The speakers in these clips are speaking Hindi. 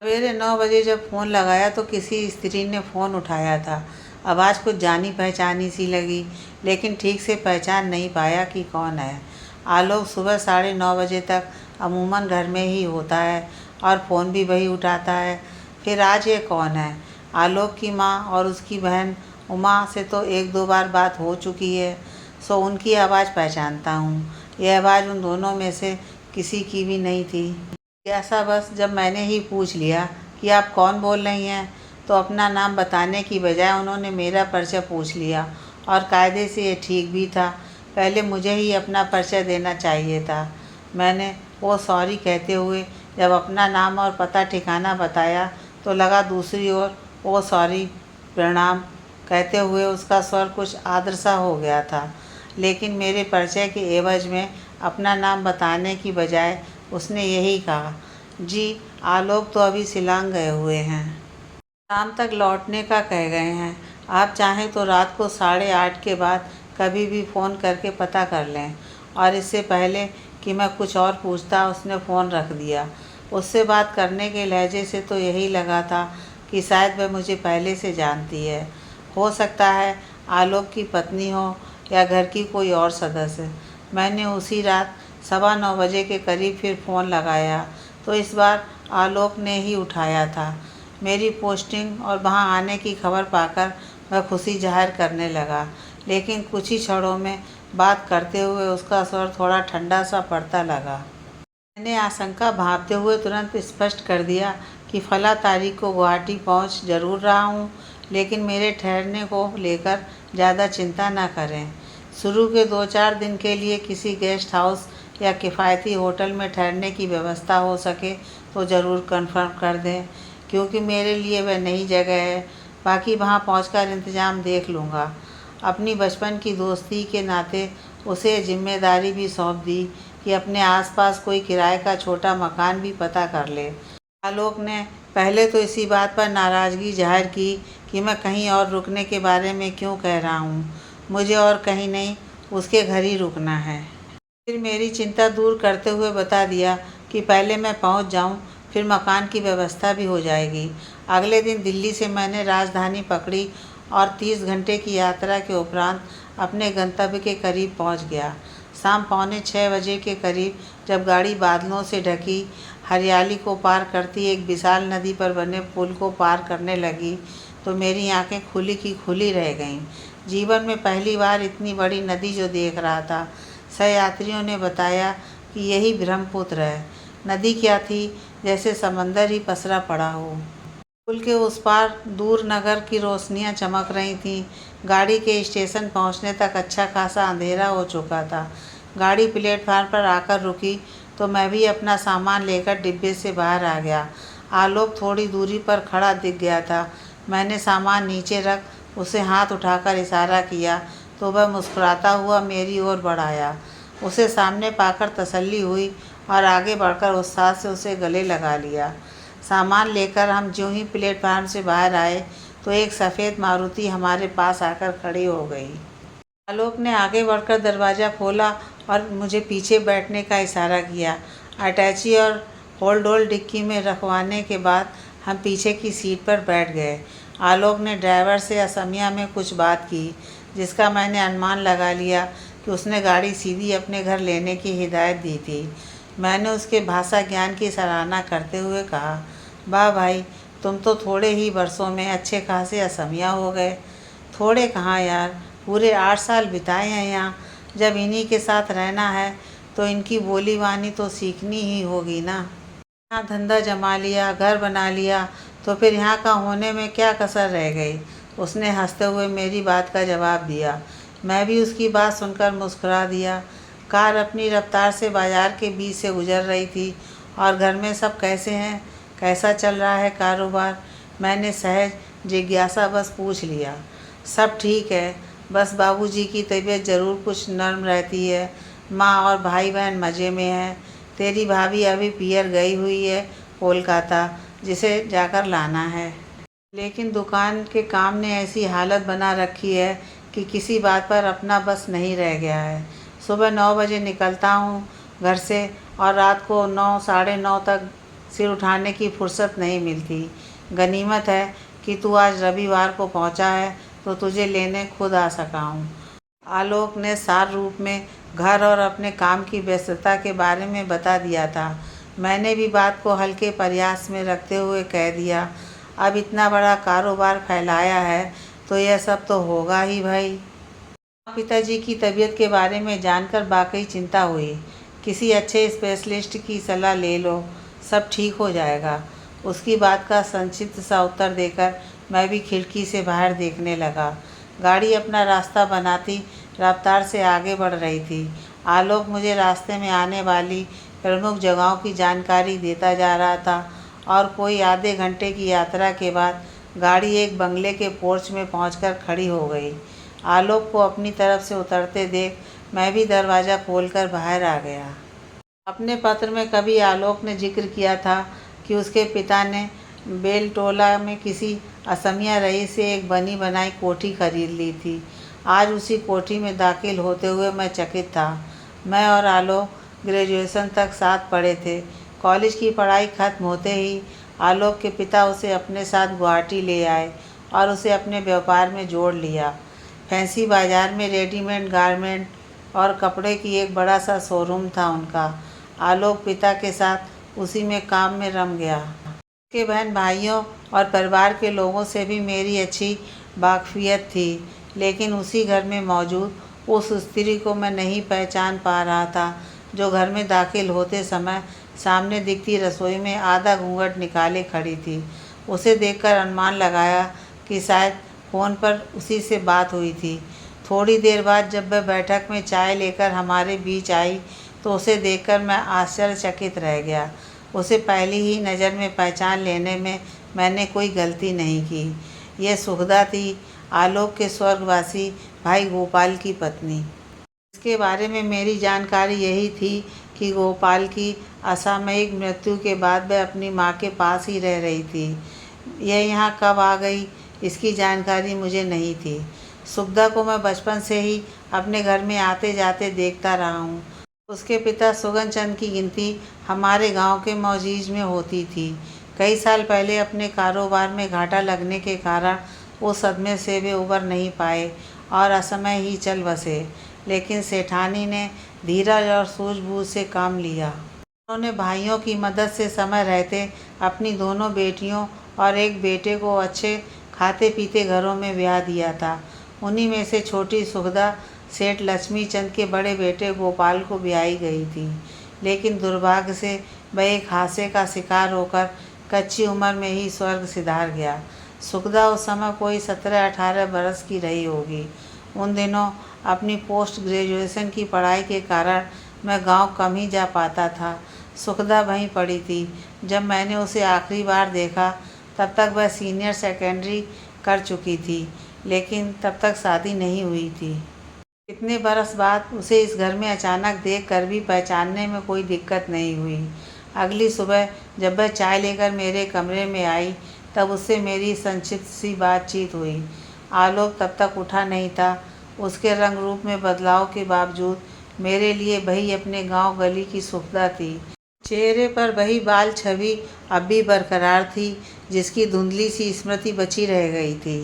सवेरे 9 बजे जब फ़ोन लगाया तो किसी स्त्री ने फ़ोन उठाया था। आवाज़ कुछ जानी पहचानी सी लगी, लेकिन ठीक से पहचान नहीं पाया कि कौन है। आलोक सुबह 9:30 बजे तक अमूमन घर में ही होता है और फ़ोन भी वही उठाता है। फिर आज ये कौन है? आलोक की माँ और उसकी बहन उमा से तो 1-2 बार बात हो चुकी है, सो उनकी आवाज़ पहचानता हूँ। यह आवाज़ उन दोनों में से किसी की भी नहीं थी। ऐसा बस जब मैंने ही पूछ लिया कि आप कौन बोल रही हैं, तो अपना नाम बताने की बजाय उन्होंने मेरा परिचय पूछ लिया, और कायदे से ये ठीक भी था। पहले मुझे ही अपना परिचय देना चाहिए था। मैंने वो सॉरी कहते हुए जब अपना नाम और पता ठिकाना बताया तो लगा दूसरी ओर वो सॉरी प्रणाम कहते हुए उसका स्वर कुछ आर्द्र सा हो गया था। लेकिन मेरे परिचय के एवज में अपना नाम बताने की बजाय उसने यही कहा, जी आलोक तो अभी शिलांग गए हुए हैं। शाम तक लौटने का कह गए हैं। आप चाहें तो रात को 8:30 के बाद कभी भी फ़ोन करके पता कर लें। और इससे पहले कि मैं कुछ और पूछता उसने फ़ोन रख दिया। उससे बात करने के लहजे से तो यही लगा था कि शायद वह मुझे पहले से जानती है। हो सकता है आलोक की पत्नी हो या घर की कोई और सदस्य। मैंने उसी रात 9:15 बजे के करीब फिर फ़ोन लगाया तो इस बार आलोक ने ही उठाया था। मेरी पोस्टिंग और वहाँ आने की खबर पाकर वह खुशी जाहिर करने लगा, लेकिन कुछ ही क्षणों में बात करते हुए उसका स्वर थोड़ा ठंडा सा पड़ता लगा। मैंने आशंका भांपते हुए तुरंत स्पष्ट कर दिया कि फला तारीख को गुवाहाटी पहुँच जरूर रहा हूँ, लेकिन मेरे ठहरने को लेकर ज़्यादा चिंता न करें। शुरू के 2-4 दिन के लिए किसी गेस्ट हाउस या किफ़ायती होटल में ठहरने की व्यवस्था हो सके तो ज़रूर कन्फर्म कर दें, क्योंकि मेरे लिए वह नई जगह है। बाकी वहाँ पहुंचकर इंतज़ाम देख लूँगा। अपनी बचपन की दोस्ती के नाते उसे जिम्मेदारी भी सौंप दी कि अपने आसपास कोई किराए का छोटा मकान भी पता कर ले। आलोक ने पहले तो इसी बात पर नाराज़गी जाहिर की कि मैं कहीं और रुकने के बारे में क्यों कह रहा हूँ। मुझे और कहीं नहीं, उसके घर ही रुकना है। फिर मेरी चिंता दूर करते हुए बता दिया कि पहले मैं पहुंच जाऊं, फिर मकान की व्यवस्था भी हो जाएगी। अगले दिन दिल्ली से मैंने राजधानी पकड़ी और 30 घंटे की यात्रा के उपरांत अपने गंतव्य के करीब पहुंच गया। शाम 5:45 बजे के करीब जब गाड़ी बादलों से ढकी हरियाली को पार करती एक विशाल नदी पर बने पुल को पार करने लगी तो मेरी आंखें खुली की खुली रह गईं। जीवन में पहली बार इतनी बड़ी नदी जो देख रहा था। सहयात्रियों ने बताया कि यही ब्रह्मपुत्र है। नदी क्या थी, जैसे समंदर ही पसरा पड़ा हो। पुल के उस पार दूर नगर की रोशनियां चमक रही थीं। गाड़ी के स्टेशन पहुंचने तक अच्छा खासा अंधेरा हो चुका था। गाड़ी प्लेटफार्म पर आकर रुकी तो मैं भी अपना सामान लेकर डिब्बे से बाहर आ गया। आलोक थोड़ी दूरी पर खड़ा दिख गया था। मैंने सामान नीचे रख उसे हाथ उठाकर इशारा किया तो वह मुस्कुराता हुआ मेरी ओर बढ़ आया। उसे सामने पाकर तसल्ली हुई और आगे बढ़कर उत्साह से उसे गले लगा लिया। सामान लेकर हम ज्यों ही प्लेटफार्म से बाहर आए तो एक सफ़ेद मारुति हमारे पास आकर खड़ी हो गई। आलोक ने आगे बढ़कर दरवाज़ा खोला और मुझे पीछे बैठने का इशारा किया। अटैची और होल्डोल डिक्की में रखवाने के बाद हम पीछे की सीट पर बैठ गए। आलोक ने ड्राइवर से असमिया में कुछ बात की, जिसका मैंने अनुमान लगा लिया कि उसने गाड़ी सीधी अपने घर लेने की हिदायत दी थी। मैंने उसके भाषा ज्ञान की सराहना करते हुए कहा, वाह भाई, तुम तो थोड़े ही वर्षों में अच्छे खासे असमिया हो गए। थोड़े कहाँ यार, पूरे 8 साल बिताए हैं यहाँ। जब इन्हीं के साथ रहना है तो इनकी बोली वानी तो सीखनी ही होगी ना। यहाँ धंधा जमा लिया, घर बना लिया, तो फिर यहाँ का होने में क्या कसर रह गई। उसने हंसते हुए मेरी बात का जवाब दिया। मैं भी उसकी बात सुनकर मुस्कुरा दिया। कार अपनी रफ्तार से बाजार के बीच से गुजर रही थी। और घर में सब कैसे हैं, कैसा चल रहा है कारोबार, मैंने सहज जिज्ञासा बस पूछ लिया। सब ठीक है, बस बाबूजी की तबीयत ज़रूर कुछ नर्म रहती है। माँ और भाई बहन मज़े में हैं। तेरी भाभी अभी पियर गई हुई है कोलकाता, जिसे जाकर लाना है। लेकिन दुकान के काम ने ऐसी हालत बना रखी है कि किसी बात पर अपना बस नहीं रह गया है। सुबह 9 बजे निकलता हूँ घर से और रात को 9 साढ़े 9 तक सिर उठाने की फुर्सत नहीं मिलती। गनीमत है कि तू आज रविवार को पहुंचा है तो तुझे लेने खुद आ सका हूँ। आलोक ने सार रूप में घर और अपने काम की व्यस्तता के बारे में बता दिया था। मैंने भी बात को हल्के प्रयास में रखते हुए कह दिया, अब इतना बड़ा कारोबार फैलाया है तो यह सब तो होगा ही भाई। पिताजी की तबीयत के बारे में जानकर वाकई चिंता हुई। किसी अच्छे स्पेशलिस्ट की सलाह ले लो, सब ठीक हो जाएगा। उसकी बात का संक्षिप्त सा उत्तर देकर मैं भी खिड़की से बाहर देखने लगा। गाड़ी अपना रास्ता बनाती रफ्तार से आगे बढ़ रही थी। आलोक मुझे रास्ते में आने वाली प्रमुख जगहों की जानकारी देता जा रहा था और कोई आधे घंटे की यात्रा के बाद गाड़ी एक बंगले के पोर्च में पहुंचकर खड़ी हो गई। आलोक को अपनी तरफ से उतरते देख मैं भी दरवाज़ा खोलकर बाहर आ गया। अपने पत्र में कभी आलोक ने जिक्र किया था कि उसके पिता ने बेलटोला में किसी असमिया रईस से एक बनी बनाई कोठी खरीद ली थी। आज उसी कोठी में दाखिल होते हुए मैं चकित था। मैं और आलोक ग्रेजुएशन तक साथ पढ़े थे। कॉलेज की पढ़ाई खत्म होते ही आलोक के पिता उसे अपने साथ गुवाहाटी ले आए और उसे अपने व्यापार में जोड़ लिया। फैंसी बाज़ार में रेडीमेड गारमेंट और कपड़े की एक बड़ा सा शोरूम था उनका। आलोक पिता के साथ उसी में काम में रम गया। उसके बहन भाइयों और परिवार के लोगों से भी मेरी अच्छी वाकफियत थी, लेकिन उसी घर में मौजूद उस स्त्री को मैं नहीं पहचान पा रहा था जो घर में दाखिल होते समय सामने दिखती रसोई में आधा घूंघट निकाले खड़ी थी। उसे देखकर अनुमान लगाया कि शायद फ़ोन पर उसी से बात हुई थी। थोड़ी देर बाद जब वह बैठक में चाय लेकर हमारे बीच आई तो उसे देखकर मैं आश्चर्यचकित रह गया। उसे पहली ही नज़र में पहचान लेने में मैंने कोई गलती नहीं की। यह सुखदा थी, आलोक के स्वर्गवासी भाई गोपाल की पत्नी। इसके बारे में मेरी जानकारी यही थी कि गोपाल की असामयिक मृत्यु के बाद वह अपनी माँ के पास ही रह रही थी। यह यहाँ कब आ गई इसकी जानकारी मुझे नहीं थी। सुखदा को मैं बचपन से ही अपने घर में आते जाते देखता रहा हूँ। उसके पिता सुगन चंद की गिनती हमारे गांव के मौजीज में होती थी। कई साल पहले अपने कारोबार में घाटा लगने के कारण वो सदमे से वे उबर नहीं पाए और असमय ही चल बसे, लेकिन सेठानी ने धीरज और सूझबूझ से काम लिया। उन्होंने भाइयों की मदद से समय रहते अपनी दोनों बेटियों और एक बेटे को अच्छे खाते पीते घरों में ब्याह दिया था। उन्हीं में से छोटी सुखदा सेठ लक्ष्मी चंद के बड़े बेटे गोपाल को ब्याही गई थी, लेकिन दुर्भाग्य से वह एक हादसे का शिकार होकर कच्ची उम्र में ही स्वर्ग सिधार गया। सुखदा उस समय कोई 17-18 बरस की रही होगी। उन दिनों अपनी पोस्ट ग्रेजुएशन की पढ़ाई के कारण मैं गांव कम ही जा पाता था। सुखदा वहीं पड़ी थी। जब मैंने उसे आखिरी बार देखा तब तक वह सीनियर सेकेंडरी कर चुकी थी, लेकिन तब तक शादी नहीं हुई थी। इतने बरस बाद उसे इस घर में अचानक देखकर भी पहचानने में कोई दिक्कत नहीं हुई। अगली सुबह जब वह चाय लेकर मेरे कमरे में आई तब उससे मेरी संक्षिप्त सी बातचीत हुई। आलोक तब तक उठा नहीं था। उसके रंग रूप में बदलाव के बावजूद मेरे लिए वही अपने गांव गली की सुखदा थी। चेहरे पर वही बाल छवि अब भी बरकरार थी, जिसकी धुंधली सी स्मृति बची रह गई थी।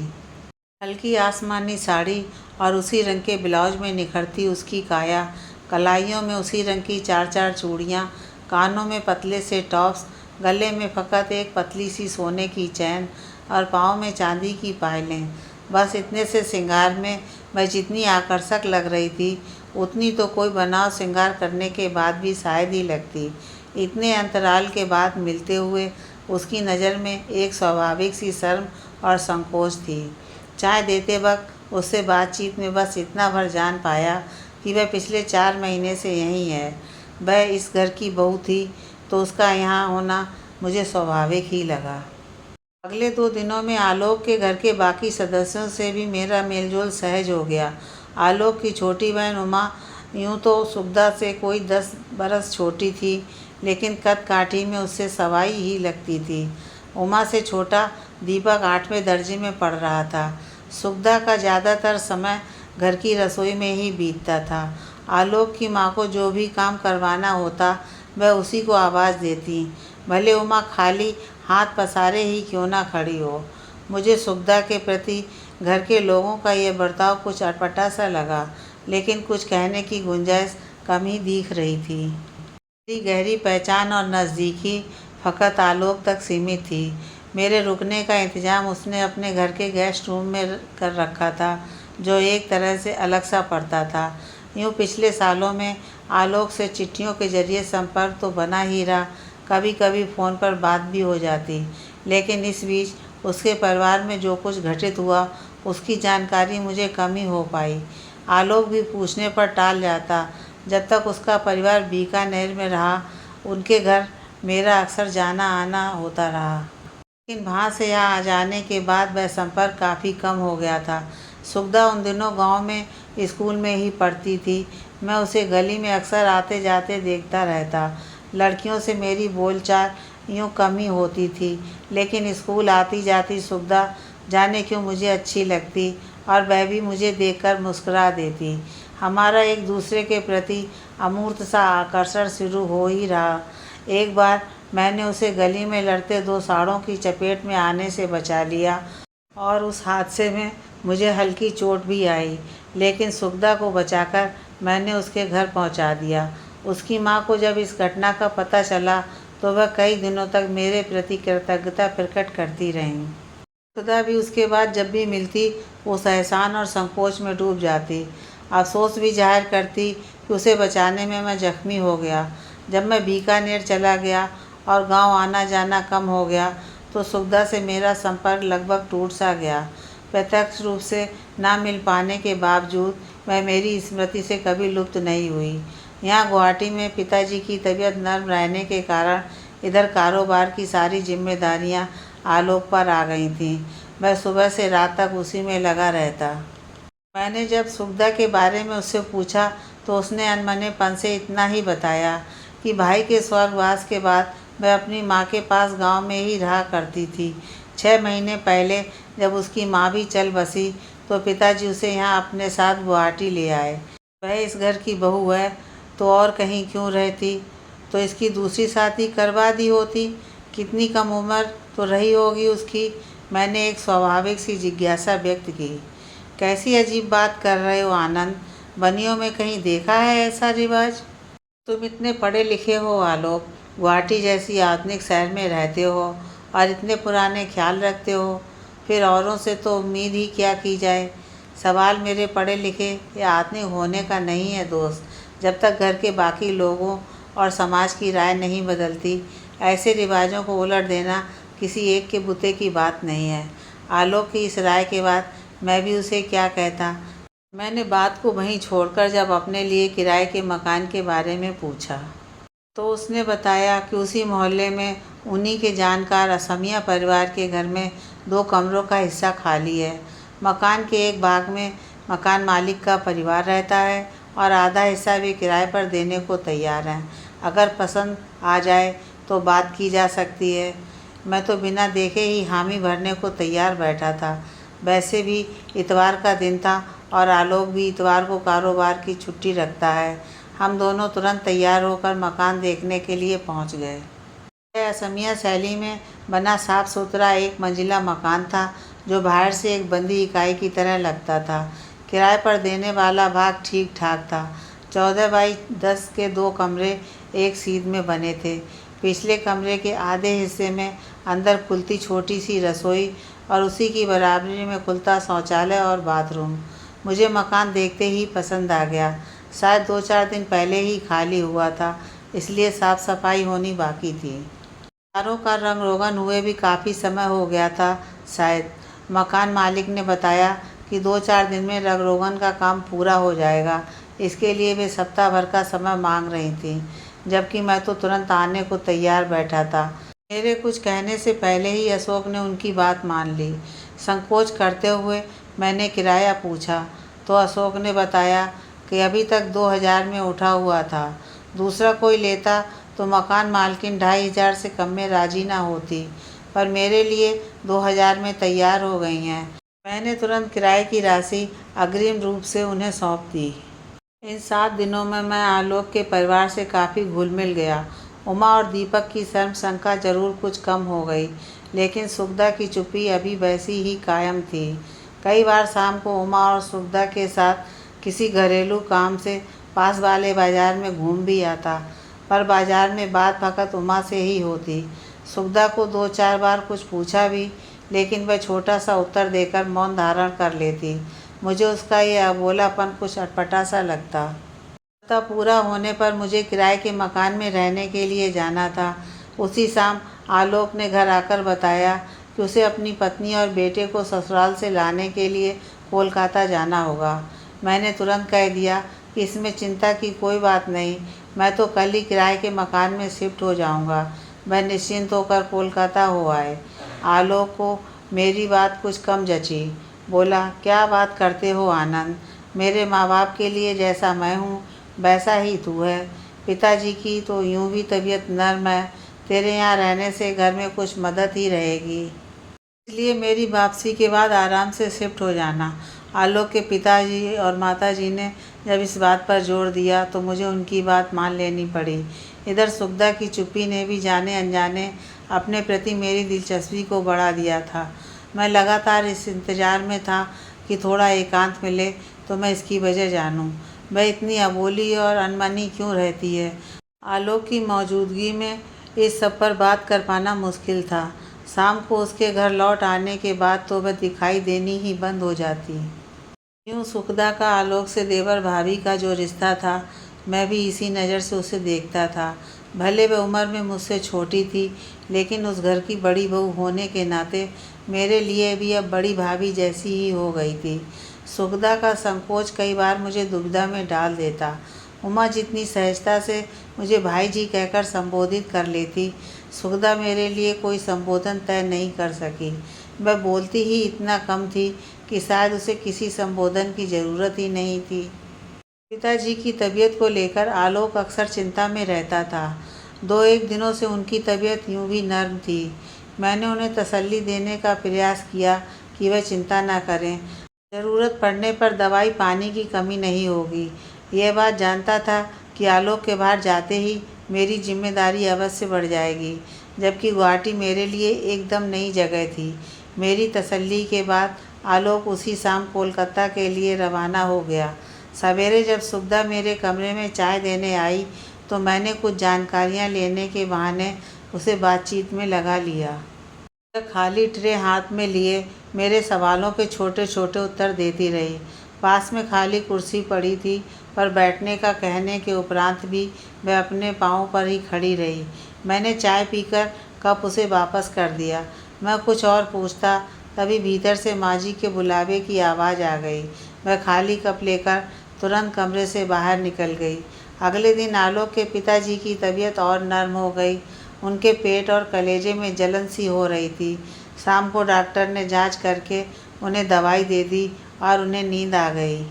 हल्की आसमानी साड़ी और उसी रंग के ब्लाउज में निखरती उसकी काया, कलाइयों में उसी रंग की 4-4 चूड़ियाँ, कानों में पतले से टॉप्स, गले में फ़कत एक पतली सी सोने की चैन और पाँव में चांदी की पायलें। बस इतने से श्रृंगार में मैं जितनी आकर्षक लग रही थी उतनी तो कोई बनाव श्रृंगार करने के बाद भी शायद ही लगती। इतने अंतराल के बाद मिलते हुए उसकी नज़र में एक स्वाभाविक सी शर्म और संकोच थी। चाय देते वक्त उससे बातचीत में बस इतना भर जान पाया कि वह पिछले 4 महीने से यहीं है। वह इस घर की बहू थी तो उसका यहाँ होना मुझे स्वाभाविक ही लगा। अगले 2 दिनों में आलोक के घर के बाकी सदस्यों से भी मेरा मेलजोल सहज हो गया। आलोक की छोटी बहन उमा यूँ तो सुखदा से कोई 10 बरस छोटी थी, लेकिन कद काठी में उससे सवाई ही लगती थी। उमा से छोटा दीपक 8वें दर्जे में पढ़ रहा था। सुखदा का ज़्यादातर समय घर की रसोई में ही बीतता था। आलोक की माँ को जो भी काम करवाना होता वह उसी को आवाज़ देती। भले उमा खाली हाथ पसारे ही क्यों ना खड़ी हो। मुझे सुखदा के प्रति घर के लोगों का यह बर्ताव कुछ अटपटा सा लगा, लेकिन कुछ कहने की गुंजाइश कम ही दिख रही थी। मेरी गहरी पहचान और नज़दीकी फ़कत आलोक तक सीमित थी। मेरे रुकने का इंतज़ाम उसने अपने घर के गेस्ट रूम में कर रखा था, जो एक तरह से अलग सा पड़ता था। यूँ पिछले सालों में आलोक से चिट्ठियों के ज़रिए संपर्क तो बना ही रहा, कभी कभी फ़ोन पर बात भी हो जाती, लेकिन इस बीच उसके परिवार में जो कुछ घटित हुआ उसकी जानकारी मुझे कम ही हो पाई। आलोक भी पूछने पर टाल जाता। जब तक उसका परिवार बीकानेर में रहा, उनके घर मेरा अक्सर जाना आना होता रहा, लेकिन वहाँ से यहाँ आ जाने के बाद वह संपर्क काफ़ी कम हो गया था। सुखदा उन दिनों गांव में स्कूल में ही पढ़ती थी। मैं उसे गली में अक्सर आते जाते देखता रहता। लड़कियों से मेरी बोलचाल यूँ कम ही होती थी, लेकिन स्कूल आती जाती सुखदा जाने क्यों मुझे अच्छी लगती और वह भी मुझे देखकर मुस्कुरा देती। हमारा एक दूसरे के प्रति अमूर्त सा आकर्षण शुरू हो ही रहा। एक बार मैंने उसे गली में लड़ते दो साड़ों की चपेट में आने से बचा लिया और उस हादसे में मुझे हल्की चोट भी आई, लेकिन सुखदा को बचाकर मैंने उसके घर पहुंचा दिया। उसकी माँ को जब इस घटना का पता चला तो वह कई दिनों तक मेरे प्रति कृतज्ञता प्रकट करती रहीं। सुखदा भी उसके बाद जब भी मिलती उस एहसान और संकोच में डूब जाती। अफसोस भी जाहिर करती कि उसे बचाने में मैं जख्मी हो गया। जब मैं बीकानेर चला गया और गांव आना जाना कम हो गया तो सुखदा से मेरा संपर्क लगभग टूट सा गया। प्रत्यक्ष रूप से ना मिल पाने के बावजूद वह मेरी स्मृति से कभी लुप्त नहीं हुई। यहाँ गुवाहाटी में पिताजी की तबीयत नर्म रहने के कारण इधर कारोबार की सारी जिम्मेदारियाँ आलोक पर आ गई थीं। मैं सुबह से रात तक उसी में लगा रहता। मैंने जब सुखदा के बारे में उससे पूछा तो उसने अनमनेपन से इतना ही बताया कि भाई के स्वर्गवास के बाद वह अपनी माँ के पास गांव में ही रहा करती थी। 6 महीने पहले जब उसकी माँ भी चल बसी तो पिताजी उसे यहाँ अपने साथ गुवाहाटी ले आए। वह इस घर की बहू है तो और कहीं क्यों रहती, तो इसकी दूसरी शादी करवा दी होती। कितनी कम उम्र तो रही होगी उसकी। मैंने एक स्वाभाविक सी जिज्ञासा व्यक्त की। कैसी अजीब बात कर रहे हो आनंद, बनियों में कहीं देखा है ऐसा रिवाज? तुम इतने पढ़े लिखे हो आलोक, गुवाहाटी जैसी आधुनिक शहर में रहते हो और इतने पुराने ख्याल रखते हो, फिर औरों से तो उम्मीद ही क्या की जाए। सवाल मेरे पढ़े लिखे या आधुनिक होने का नहीं है दोस्त। जब तक घर के बाकी लोगों और समाज की राय नहीं बदलती, ऐसे रिवाजों को उलट देना किसी एक के बुते की बात नहीं है। आलोक की इस राय के बाद मैं भी उसे क्या कहता। मैंने बात को वहीं छोड़कर जब अपने लिए किराए के मकान के बारे में पूछा तो उसने बताया कि उसी मोहल्ले में उन्हीं के जानकार असमिया परिवार के घर में 2 कमरों का हिस्सा खाली है। मकान के एक भाग में मकान मालिक का परिवार रहता है और आधा हिस्सा वे किराए पर देने को तैयार हैं। अगर पसंद आ जाए तो बात की जा सकती है। मैं तो बिना देखे ही हामी भरने को तैयार बैठा था। वैसे भी इतवार का दिन था और आलोक भी इतवार को कारोबार की छुट्टी रखता है। हम दोनों तुरंत तैयार होकर मकान देखने के लिए पहुंच गए। यह असमिया शैली में बना साफ सुथरा 1 मंजिला मकान था, जो बाहर से एक बंदी इकाई की तरह लगता था। किराए पर देने वाला भाग ठीक ठाक था। 14 बाई 10 के 2 कमरे एक सीध में बने थे। पिछले कमरे के आधे हिस्से में अंदर खुलती छोटी सी रसोई और उसी की बराबरी में खुलता शौचालय और बाथरूम। मुझे मकान देखते ही पसंद आ गया। शायद 2-4 दिन पहले ही खाली हुआ था, इसलिए साफ सफाई होनी बाकी थी। दीवारों का रंग रोगन हुए भी काफ़ी समय हो गया था शायद। मकान मालिक ने बताया कि 2-4 दिन में रंग रोगन का काम पूरा हो जाएगा। इसके लिए वे सप्ताह भर का समय मांग रही थी, जबकि मैं तो तुरंत आने को तैयार बैठा था। मेरे कुछ कहने से पहले ही अशोक ने उनकी बात मान ली। संकोच करते हुए मैंने किराया पूछा तो अशोक ने बताया कि अभी तक 2000 में उठा हुआ था। दूसरा कोई लेता तो मकान मालकिन 2500 से कम में राजी ना होती, पर मेरे लिए 2000 में तैयार हो गई हैं। मैंने तुरंत किराए की राशि अग्रिम रूप से उन्हें सौंप दी। इन 7 दिनों में मैं आलोक के परिवार से काफ़ी घुल मिल गया। उमा और दीपक की शर्म शंका जरूर कुछ कम हो गई, लेकिन सुखदा की चुप्पी अभी वैसी ही कायम थी। कई बार शाम को उमा और सुखदा के साथ किसी घरेलू काम से पास वाले बाजार में घूम भी आता, पर बाजार में बात फकत उमा से ही होती। सुखदा को 2-4 बार कुछ पूछा भी, लेकिन वह छोटा सा उत्तर देकर मौन धारण कर लेती। मुझे उसका यह अबोलापन कुछ अटपटा सा लगता। सप्ताह पूरा होने पर मुझे किराए के मकान में रहने के लिए जाना था। उसी शाम आलोक ने घर आकर बताया कि उसे अपनी पत्नी और बेटे को ससुराल से लाने के लिए कोलकाता जाना होगा। मैंने तुरंत कह दिया कि इसमें चिंता की कोई बात नहीं, मैं तो कल ही किराए के मकान में शिफ्ट हो जाऊंगा। वह निश्चिंत होकर कोलकाता हो आए। आलोक को मेरी बात कुछ कम जची। बोला, क्या बात करते हो आनंद, मेरे माँ बाप के लिए जैसा मैं हूँ वैसा ही तू है। पिताजी की तो यूं भी तबीयत नर्म है, तेरे यहाँ रहने से घर में कुछ मदद ही रहेगी, इसलिए मेरी वापसी के बाद आराम से शिफ्ट हो जाना। आलोक के पिताजी और माताजी ने जब इस बात पर जोर दिया तो मुझे उनकी बात मान लेनी पड़ी। इधर सुखदा की चुप्पी ने भी जाने अनजाने अपने प्रति मेरी दिलचस्पी को बढ़ा दिया था। मैं लगातार इस इंतज़ार में था कि थोड़ा एकांत मिले तो मैं इसकी वजह जानूं। वह इतनी अबोली और अनमनी क्यों रहती है। आलोक की मौजूदगी में इस सब पर बात कर पाना मुश्किल था। शाम को उसके घर लौट आने के बाद तो वह दिखाई देनी ही बंद हो जाती। यूँ सुखदा का आलोक से देवर भाभी का जो रिश्ता था, मैं भी इसी नज़र से उसे देखता था। भले वह उम्र में मुझसे छोटी थी, लेकिन उस घर की बड़ी बहू होने के नाते मेरे लिए भी अब बड़ी भाभी जैसी ही हो गई थी। सुखदा का संकोच कई बार मुझे दुविधा में डाल देता। उमा जितनी सहजता से मुझे भाई जी कहकर संबोधित कर लेती, सुखदा मेरे लिए कोई संबोधन तय नहीं कर सकी। वह बोलती ही इतना कम थी कि शायद उसे किसी संबोधन की ज़रूरत ही नहीं थी। पिताजी की तबीयत को लेकर आलोक अक्सर चिंता में रहता था। 2-1 दिनों से उनकी तबीयत यूं भी नर्म थी। मैंने उन्हें तसल्ली देने का प्रयास किया कि वह चिंता न करें, ज़रूरत पड़ने पर दवाई पानी की कमी नहीं होगी। यह बात जानता था कि आलोक के बाहर जाते ही मेरी जिम्मेदारी अवश्य बढ़ जाएगी, जबकि गुवाहाटी मेरे लिए एकदम नई जगह थी। मेरी तसल्ली के बाद आलोक उसी शाम कोलकाता के लिए रवाना हो गया। सवेरे जब सुखदा मेरे कमरे में चाय देने आई तो मैंने कुछ जानकारियां लेने के बहाने उसे बातचीत में लगा लिया। खाली ट्रे हाथ में लिए मेरे सवालों पे छोटे छोटे उत्तर देती रही। पास में खाली कुर्सी पड़ी थी, पर बैठने का कहने के उपरांत भी वह अपने पाँव पर ही खड़ी रही। मैंने चाय पीकर कप उसे वापस कर दिया। मैं कुछ और पूछता, तभी भीतर से माँ जी के बुलावे की आवाज़ आ गई। वह खाली कप लेकर तुरंत कमरे से बाहर निकल गई। अगले दिन आलोक के पिताजी की तबीयत और नर्म हो गई। उनके पेट और कलेजे में जलन सी हो रही थी। शाम को डॉक्टर ने जांच करके उन्हें दवाई दे दी और उन्हें नींद आ गई।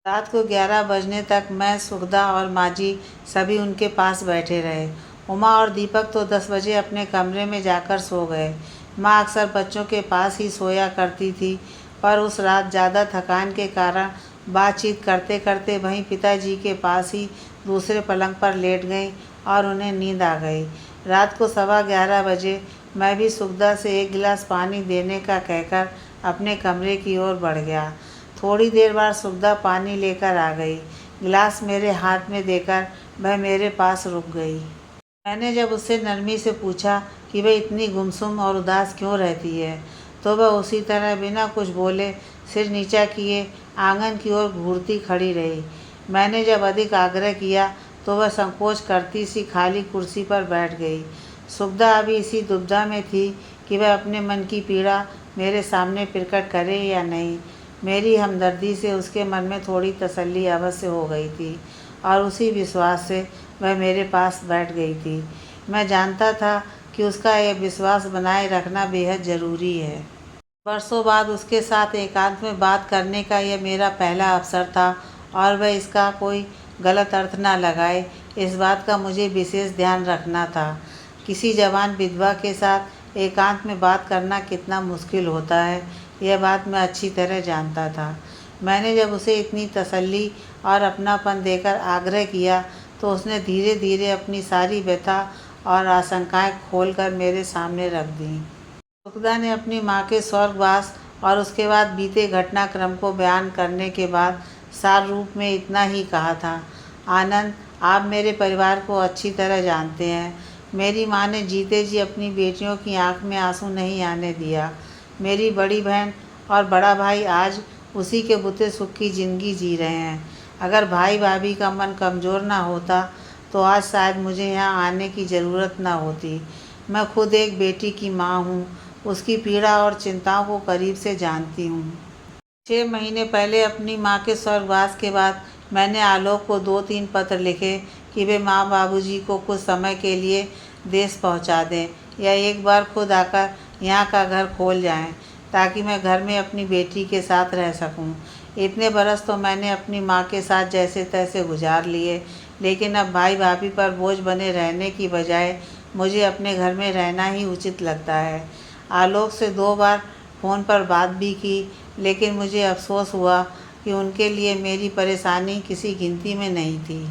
रात को 11 बजने तक मैं, सुखदा और माँ जी सभी उनके पास बैठे रहे। उमा और दीपक तो 10 बजे अपने कमरे में जाकर सो गए। माँ अक्सर बच्चों के पास ही सोया करती थी, पर उस रात ज़्यादा थकान के कारण बातचीत करते करते वहीं पिताजी के पास ही दूसरे पलंग पर लेट गईं और उन्हें नींद आ गई। रात को 11:15 बजे मैं भी सुखदा से 1 गिलास पानी देने का कहकर अपने कमरे की ओर बढ़ गया। थोड़ी देर बाद सुखदा पानी लेकर आ गई। गिलास मेरे हाथ में देकर वह मेरे पास रुक गई। मैंने जब उससे नरमी से पूछा कि वह इतनी गुमसुम और उदास क्यों रहती है, तो वह उसी तरह बिना कुछ बोले सिर नीचा किए आंगन की ओर घूरती खड़ी रही। मैंने जब अधिक आग्रह किया तो वह संकोच करती सी खाली कुर्सी पर बैठ गई। सुखदा अभी इसी दुविधा में थी कि वह अपने मन की पीड़ा मेरे सामने प्रकट करे या नहीं। मेरी हमदर्दी से उसके मन में थोड़ी तसल्ली अवश्य हो गई थी और उसी विश्वास से वह मेरे पास बैठ गई थी। मैं जानता था कि उसका यह विश्वास बनाए रखना बेहद ज़रूरी है। वर्षों बाद उसके साथ एकांत में बात करने का यह मेरा पहला अवसर था और वह इसका कोई गलत अर्थ ना लगाए, इस बात का मुझे विशेष ध्यान रखना था। किसी जवान विधवा के साथ एकांत में बात करना कितना मुश्किल होता है, यह बात मैं अच्छी तरह जानता था। मैंने जब उसे इतनी तसल्ली और अपनापन देकर आग्रह किया तो उसने धीरे धीरे अपनी सारी व्यथा और आशंकाएं खोलकर मेरे सामने रख दीं। सुखदा ने अपनी माँ के स्वर्गवास और उसके बाद बीते घटनाक्रम को बयान करने के बाद सार रूप में इतना ही कहा था, आनंद, आप मेरे परिवार को अच्छी तरह जानते हैं। मेरी माँ ने जीते जी अपनी बेटियों की आंख में आंसू नहीं आने दिया। मेरी बड़ी बहन और बड़ा भाई आज उसी के बुते सुख की ज़िंदगी जी रहे हैं। अगर भाई भाभी का मन कमज़ोर ना होता तो आज शायद मुझे यहाँ आने की ज़रूरत ना होती। मैं खुद एक बेटी की माँ हूँ, उसकी पीड़ा और चिंताओं को करीब से जानती हूँ। 6 महीने पहले अपनी माँ के स्वर्गवास के बाद मैंने आलोक को 2-3 पत्र लिखे कि वे माँ बाबूजी को कुछ समय के लिए देश पहुँचा दें या एक बार खुद आकर यहाँ का घर खोल जाएं, ताकि मैं घर में अपनी बेटी के साथ रह सकूं। इतने बरस तो मैंने अपनी माँ के साथ जैसे तैसे गुजार लिए, लेकिन अब भाई भाभी पर बोझ बने रहने की बजाय मुझे अपने घर में रहना ही उचित लगता है। आलोक से 2 बार फ़ोन पर बात भी की, लेकिन मुझे अफसोस हुआ कि उनके लिए मेरी परेशानी किसी गिनती में नहीं थी।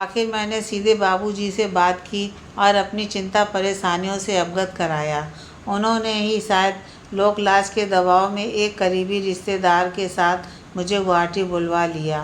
आखिर मैंने सीधे बाबूजी से बात की और अपनी चिंता परेशानियों से अवगत कराया। उन्होंने ही शायद लोक लाज के दबाव में एक करीबी रिश्तेदार के साथ मुझे गुवाहाटी बुलवा लिया।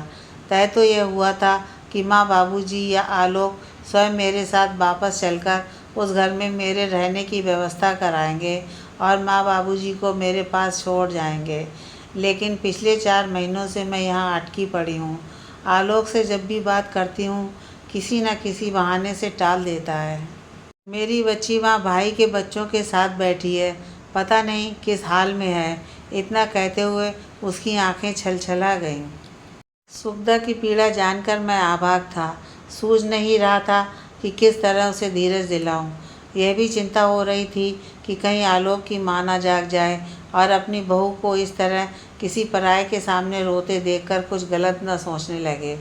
तय तो यह हुआ था कि माँ बाबूजी या आलोक स्वयं मेरे साथ वापस चलकर उस घर में मेरे रहने की व्यवस्था कराएंगे और माँ बाबूजी को मेरे पास छोड़ जाएंगे। लेकिन पिछले 4 महीनों से मैं यहाँ अटकी पड़ी हूँ। आलोक से जब भी बात करती हूँ किसी न किसी बहाने से टाल देता है। मेरी बच्ची वहाँ भाई के बच्चों के साथ बैठी है, पता नहीं किस हाल में है। इतना कहते हुए उसकी आंखें छलछला गईं। सुखदा की पीड़ा जानकर मैं आभाग था। सूझ नहीं रहा था कि किस तरह उसे धीरज दिलाऊं। यह भी चिंता हो रही थी कि कहीं आलोक की माँ ना जाग जाए और अपनी बहू को इस तरह किसी पराये के सामने रोते देखकर कुछ गलत न सोचने लगे।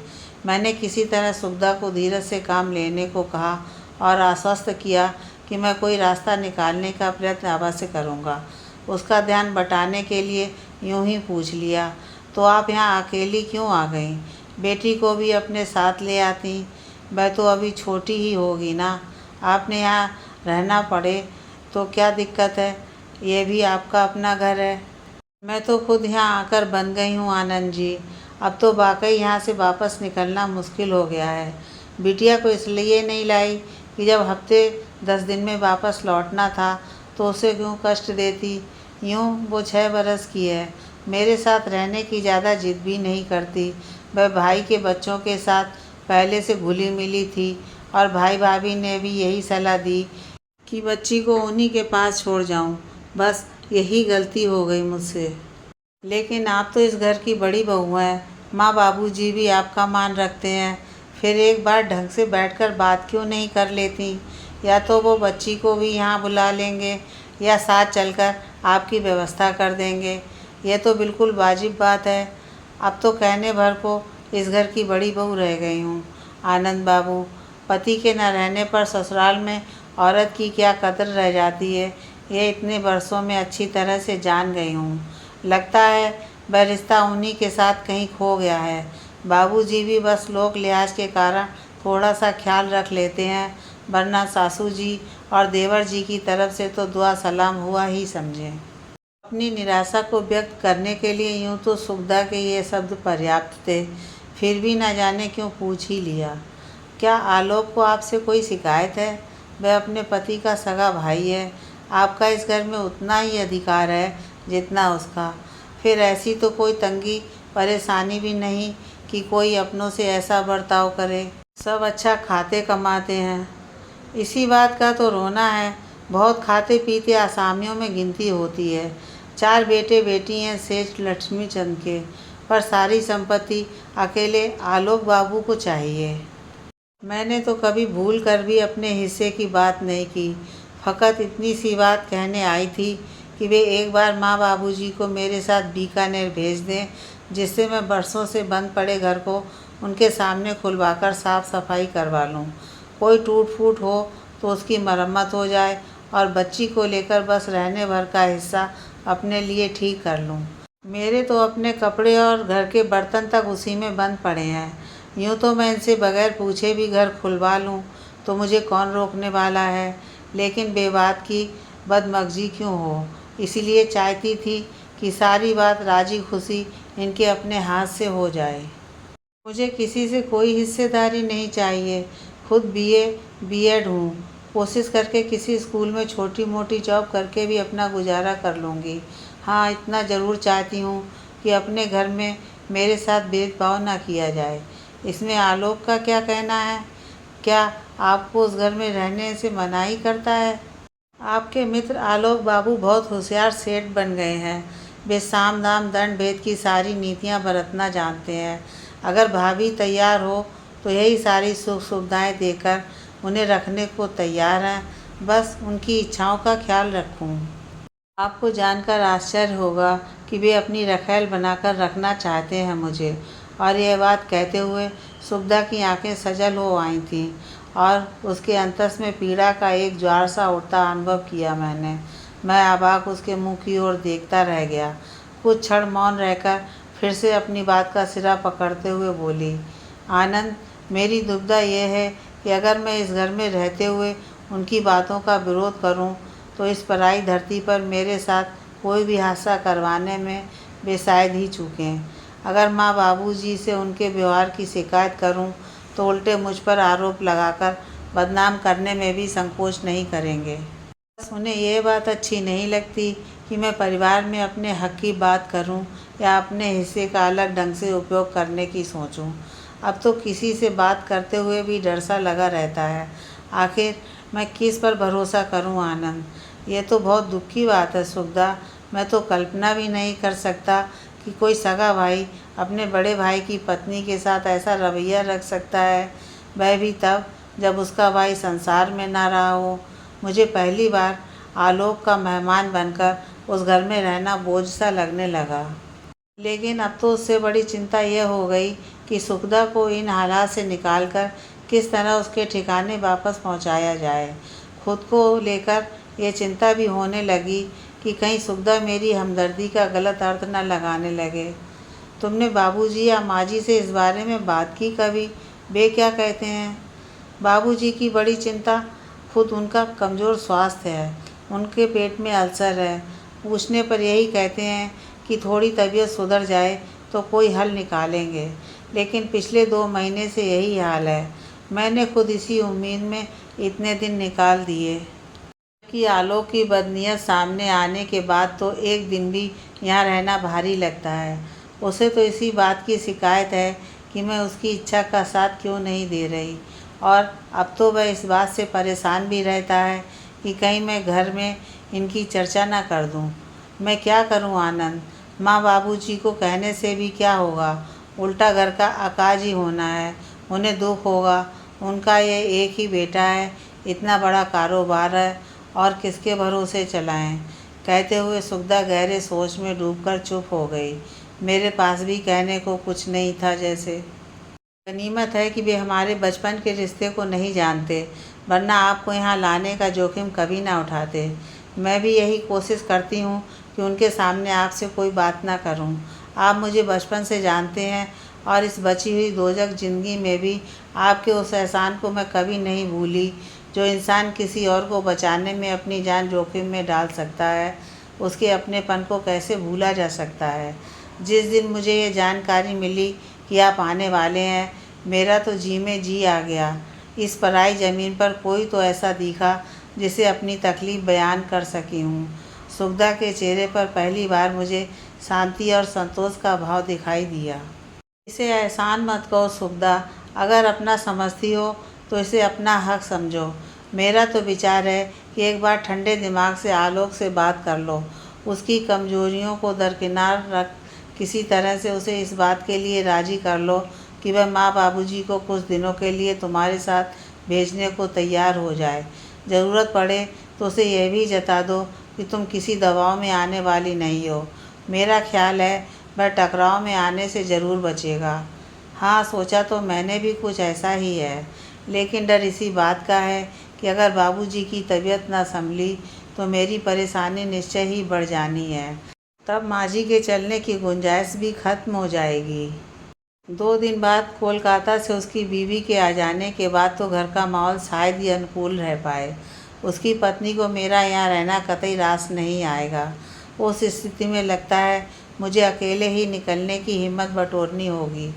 मैंने किसी तरह सुखदा को धीरज से काम लेने को कहा और आश्वस्त किया कि मैं कोई रास्ता निकालने का प्रयत्न अवश्य करूँगा। उसका ध्यान बटाने के लिए यूं ही पूछ लिया, तो आप यहाँ अकेली क्यों आ गईं? बेटी को भी अपने साथ ले आती। वह तो अभी छोटी ही होगी ना। आपने यहाँ रहना पड़े तो क्या दिक्कत है? ये भी आपका अपना घर है। मैं तो खुद यहाँ आकर बन गई हूँ आनंद जी। अब तो वाकई यहाँ से वापस निकलना मुश्किल हो गया है। बिटिया को इसलिए नहीं लाई कि जब हफ्ते 10 दिन में वापस लौटना था तो उसे क्यों कष्ट देती। यूँ वो 6 बरस की है, मेरे साथ रहने की ज़्यादा जिद भी नहीं करती। वह भाई के बच्चों के साथ पहले से घुली मिली थी और भाई भाभी ने भी यही सलाह दी कि बच्ची को उन्हीं के पास छोड़ जाऊं। बस यही गलती हो गई मुझसे। लेकिन आप तो इस घर की बड़ी बहू हैं, माँ बाबूजी भी आपका मान रखते हैं। फिर एक बार ढंग से बैठकर बात क्यों नहीं कर लेती? या तो वो बच्ची को भी यहाँ बुला लेंगे या साथ चलकर आपकी व्यवस्था कर देंगे। यह तो बिल्कुल वाजिब बात है। अब तो कहने भर को इस घर की बड़ी बहू रह गई हूँ। आनंद बाबू, पति के न रहने पर ससुराल में औरत की क्या कदर रह जाती है, ये इतने वर्षों में अच्छी तरह से जान गई हूँ। लगता है वह रिश्ता उन्हीं के साथ कहीं खो गया है। बाबूजी भी बस लोक लिहाज के कारण थोड़ा सा ख्याल रख लेते हैं, वरना सासू जी और देवर जी की तरफ से तो दुआ सलाम हुआ ही समझें। अपनी निराशा को व्यक्त करने के लिए यूँ तो सुखदा के ये शब्द पर्याप्त थे, फिर भी न जाने क्यों पूछ ही लिया। क्या आलोक को आपसे कोई शिकायत है? वह अपने पति का सगा भाई है। आपका इस घर में उतना ही अधिकार है जितना उसका। फिर ऐसी तो कोई तंगी परेशानी भी नहीं कि कोई अपनों से ऐसा बर्ताव करे। सब अच्छा खाते कमाते हैं। इसी बात का तो रोना है। बहुत खाते पीते आसामियों में गिनती होती है। 4 बेटे बेटी हैं सेठ लक्ष्मी चंद के, पर सारी संपत्ति अकेले आलोक बाबू को चाहिए। मैंने तो कभी भूल कर भी अपने हिस्से की बात नहीं की। फ़कत इतनी सी बात कहने आई थी कि वे एक बार माँ बाबूजी को मेरे साथ बीकानेर भेज दें, जिससे मैं बरसों से बंद पड़े घर को उनके सामने खुलवाकर साफ़ सफाई करवा लूँ। कोई टूट फूट हो तो उसकी मरम्मत हो जाए और बच्ची को लेकर बस रहने भर का हिस्सा अपने लिए ठीक कर लूँ। मेरे तो अपने कपड़े और घर के बर्तन तक उसी में बंद पड़े हैं। यूँ तो मैं इनसे बगैर पूछे भी घर खुलवा लूँ, तो मुझे कौन रोकने वाला है। लेकिन बेबात की बदमगजी क्यों हो, इसीलिए चाहती थी कि सारी बात राजी खुशी इनके अपने हाथ से हो जाए। मुझे किसी से कोई हिस्सेदारी नहीं चाहिए। खुद बीएड हूँ। कोशिश करके किसी स्कूल में छोटी मोटी जॉब करके भी अपना गुजारा कर लूँगी। हाँ, इतना ज़रूर चाहती हूँ कि अपने घर में मेरे साथ भेदभाव ना किया जाए। इसमें आलोक का क्या कहना है? क्या आपको उस घर में रहने से मनाही करता है? आपके मित्र आलोक बाबू बहुत होशियार सेठ बन गए हैं। वे साम दाम दंड भेद की सारी नीतियाँ बरतना जानते हैं। अगर भाभी तैयार हो तो यही सारी सुख सुविधाएं देकर उन्हें रखने को तैयार हैं। बस उनकी इच्छाओं का ख्याल रखूं। आपको जानकर आश्चर्य होगा कि वे अपनी रखैल बनाकर रखना चाहते हैं मुझे। और यह बात कहते हुए सुखदा की आंखें सजल हो आई थीं और उसके अंतस में पीड़ा का एक ज्वार सा उठता अनुभव किया मैंने। मैं अबाक उसके मुंह की ओर देखता रह गया। कुछ क्षण मौन रहकर फिर से अपनी बात का सिरा पकड़ते हुए बोली, आनंद, मेरी दुविधा यह है कि अगर मैं इस घर में रहते हुए उनकी बातों का विरोध करूं, तो इस पराई धरती पर मेरे साथ कोई भी हादसा करवाने में वे शायद ही चूकें। अगर माँ बाबूजी से उनके व्यवहार की शिकायत करूं, तो उल्टे मुझ पर आरोप लगाकर बदनाम करने में भी संकोच नहीं करेंगे। बस उन्हें यह बात अच्छी नहीं लगती कि मैं परिवार में अपने हक की बात करूं या अपने हिस्से का अलग ढंग से उपयोग करने की सोचूं। अब तो किसी से बात करते हुए भी डर सा लगा रहता है। आखिर मैं किस पर भरोसा करूं आनंद? ये तो बहुत दुख की बात है सुखदा। मैं तो कल्पना भी नहीं कर सकता कि कोई सगा भाई अपने बड़े भाई की पत्नी के साथ ऐसा रवैया रख सकता है, वह भी तब जब उसका भाई संसार में ना रहा हो। मुझे पहली बार आलोक का मेहमान बनकर उस घर में रहना बोझ सा लगने लगा। लेकिन अब तो उससे बड़ी चिंता यह हो गई कि सुखदा को इन हालात से निकालकर किस तरह उसके ठिकाने वापस पहुंचाया जाए। खुद को लेकर यह चिंता भी होने लगी कि कहीं सुखदा मेरी हमदर्दी का गलत अर्थ न लगाने लगे। तुमने बाबूजी या माँ जी से इस बारे में बात की कभी? वे क्या कहते हैं? बाबूजी की बड़ी चिंता खुद उनका कमज़ोर स्वास्थ्य है। उनके पेट में अल्सर है। पूछने पर यही कहते हैं कि थोड़ी तबीयत सुधर जाए तो कोई हल निकालेंगे। लेकिन पिछले 2 महीने से यही हाल है। मैंने खुद इसी उम्मीद में इतने दिन निकाल दिए कि आलोक की बदनीयत सामने आने के बाद तो एक दिन भी यहाँ रहना भारी लगता है। उसे तो इसी बात की शिकायत है कि मैं उसकी इच्छा का साथ क्यों नहीं दे रही। और अब तो वह इस बात से परेशान भी रहता है कि कहीं मैं घर में इनकी चर्चा ना कर दूं। मैं क्या करूं आनंद? माँ बाबूजी को कहने से भी क्या होगा? उल्टा घर का अकाज ही होना है। उन्हें दुख होगा। उनका ये एक ही बेटा है, इतना बड़ा कारोबार है, और किसके भरोसे चलाएं? कहते हुए सुखदा गहरे सोच में डूबकर चुप हो गई। मेरे पास भी कहने को कुछ नहीं था जैसे। गनीमत है कि वे हमारे बचपन के रिश्ते को नहीं जानते, वरना आपको यहाँ लाने का जोखिम कभी ना उठाते। मैं भी यही कोशिश करती हूँ कि उनके सामने आपसे कोई बात ना करूँ। आप मुझे बचपन से जानते हैं और इस बची हुई दोजख ज़िंदगी में भी आपके उस एहसान को मैं कभी नहीं भूली। जो इंसान किसी और को बचाने में अपनी जान जोखिम में डाल सकता है, उसके अपनेपन को कैसे भूला जा सकता है? जिस दिन मुझे ये जानकारी मिली कि आप आने वाले हैं, मेरा तो जी में जी आ गया। इस पराई ज़मीन पर कोई तो ऐसा दिखा जिसे अपनी तकलीफ़ बयान कर सकी हूँ। सुखदा के चेहरे पर पहली बार मुझे शांति और संतोष का भाव दिखाई दिया। इसे एहसान मत कहो सुखदा। अगर अपना समझती हो तो इसे अपना हक समझो। मेरा तो विचार है कि एक बार ठंडे दिमाग से आलोक से बात कर लो। उसकी कमजोरियों को दरकिनार रख किसी तरह से उसे इस बात के लिए राज़ी कर लो कि वह माँ बाबूजी को कुछ दिनों के लिए तुम्हारे साथ भेजने को तैयार हो जाए। ज़रूरत पड़े तो उसे यह भी जता दो कि तुम किसी दबाव में आने वाली नहीं हो। मेरा ख्याल है वह टकराव में आने से ज़रूर बचेगा। हाँ, सोचा तो मैंने भी कुछ ऐसा ही है, लेकिन डर इसी बात का है कि अगर बाबूजी की तबीयत न संभली तो मेरी परेशानी निश्चय ही बढ़ जानी है। तब माँ जी के चलने की गुंजाइश भी खत्म हो जाएगी। 2 दिन बाद कोलकाता से उसकी बीवी के आ जाने के बाद तो घर का माहौल शायद ही अनुकूल रह पाए। उसकी पत्नी को मेरा यहाँ रहना कतई रास नहीं आएगा। उस स्थिति में लगता है मुझे अकेले ही निकलने की हिम्मत बटोरनी होगी।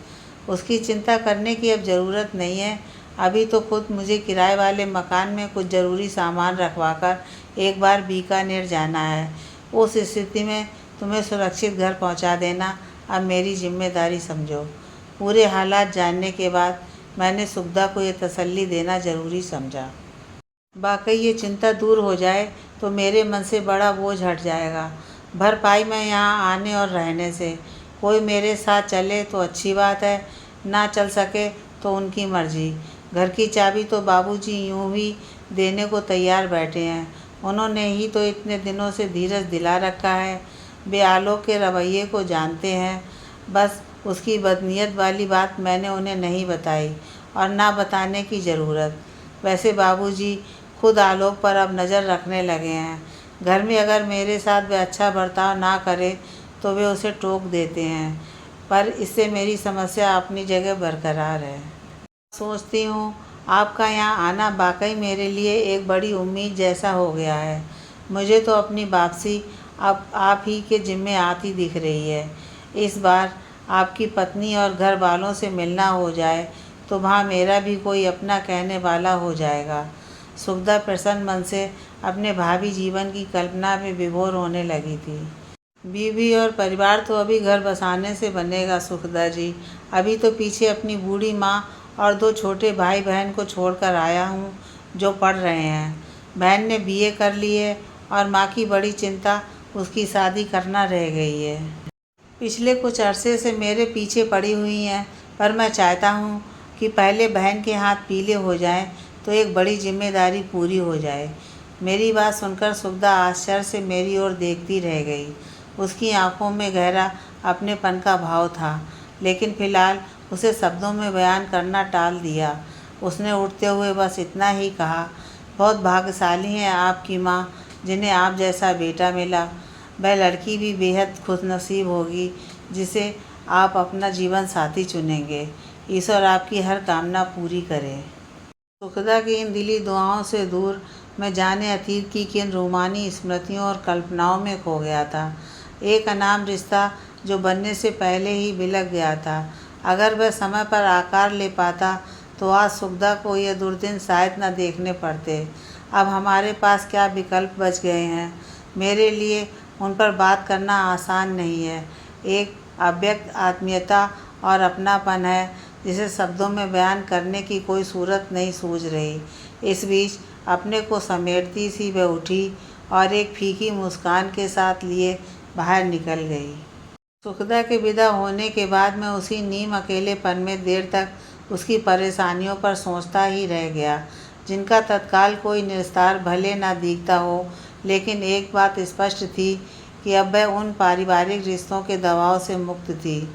उसकी चिंता करने की अब ज़रूरत नहीं है। अभी तो खुद मुझे किराए वाले मकान में कुछ ज़रूरी सामान रखवाकर एक बार बीकानेर जाना है। उस स्थिति में तुम्हें सुरक्षित घर पहुंचा देना अब मेरी जिम्मेदारी समझो। पूरे हालात जानने के बाद मैंने सुखदा को ये तसल्ली देना ज़रूरी समझा। वाकई ये चिंता दूर हो जाए तो मेरे मन से बड़ा बोझ हट जाएगा। भरपाई मैं यहाँ आने और रहने से। कोई मेरे साथ चले तो अच्छी बात है, ना चल सके तो उनकी मर्ज़ी। घर की चाबी तो बाबूजी यूं ही देने को तैयार बैठे हैं। उन्होंने ही तो इतने दिनों से धीरज दिला रखा है। वे आलोक के रवैये को जानते हैं। बस उसकी बदनीयत वाली बात मैंने उन्हें नहीं बताई और ना बताने की ज़रूरत। वैसे बाबूजी खुद आलोक पर अब नज़र रखने लगे हैं। घर में अगर मेरे साथ वे अच्छा बर्ताव ना करे तो वे उसे टोक देते हैं, पर इससे मेरी समस्या अपनी जगह बरकरार है। सोचती हूँ आपका यहाँ आना वाकई मेरे लिए एक बड़ी उम्मीद जैसा हो गया है। मुझे तो अपनी वापसी अब आप ही के जिम्मे आती दिख रही है। इस बार आपकी पत्नी और घर वालों से मिलना हो जाए तो वहाँ मेरा भी कोई अपना कहने वाला हो जाएगा। सुखदा प्रसन्न मन से अपने भावी जीवन की कल्पना में विभोर होने लगी थी। बीवी और परिवार तो अभी घर बसाने से बनेगा सुखदा जी। अभी तो पीछे अपनी बूढ़ी माँ और 2 छोटे भाई बहन को छोड़कर आया हूँ जो पढ़ रहे हैं। बहन ने बीए कर ली है और माँ की बड़ी चिंता उसकी शादी करना रह गई है। पिछले कुछ अरसे से मेरे पीछे पड़ी हुई हैं, पर मैं चाहता हूँ कि पहले बहन के हाथ पीले हो जाएं तो एक बड़ी जिम्मेदारी पूरी हो जाए। मेरी बात सुनकर सुखदा आश्चर्य से मेरी ओर देखती रह गई। उसकी आंखों में गहरा अपनेपन का भाव था, लेकिन फिलहाल उसे शब्दों में बयान करना टाल दिया। उसने उठते हुए बस इतना ही कहा, बहुत भाग्यशाली हैं आपकी माँ जिन्हें आप जैसा बेटा मिला। वह लड़की भी बेहद खुशनसीब होगी जिसे आप अपना जीवन साथी चुनेंगे। ईश्वर आपकी हर कामना पूरी करे। सुखदा की इन दिली दुआओं से दूर मैं जाने अतीत की किन रूमानी स्मृतियों और कल्पनाओं में खो गया था। एक अनाम रिश्ता जो बनने से पहले ही बिलख गया था। अगर वह समय पर आकार ले पाता तो आज सुखदा को ये दुर्दिन शायद न देखने पड़ते। अब हमारे पास क्या विकल्प बच गए हैं। मेरे लिए उन पर बात करना आसान नहीं है। एक अव्यक्त आत्मीयता और अपनापन है जिसे शब्दों में बयान करने की कोई सूरत नहीं सूझ रही। इस बीच अपने को समेटती सी वह उठी और एक फीकी मुस्कान के साथ लिए बाहर निकल गई। सुखदा के विदा होने के बाद मैं उसी नीम अकेलेपन में देर तक उसकी परेशानियों पर सोचता ही रह गया, जिनका तत्काल कोई निस्तार भले ना दिखता हो, लेकिन एक बात स्पष्ट थी कि अब वह उन पारिवारिक रिश्तों के दबाव से मुक्त थी।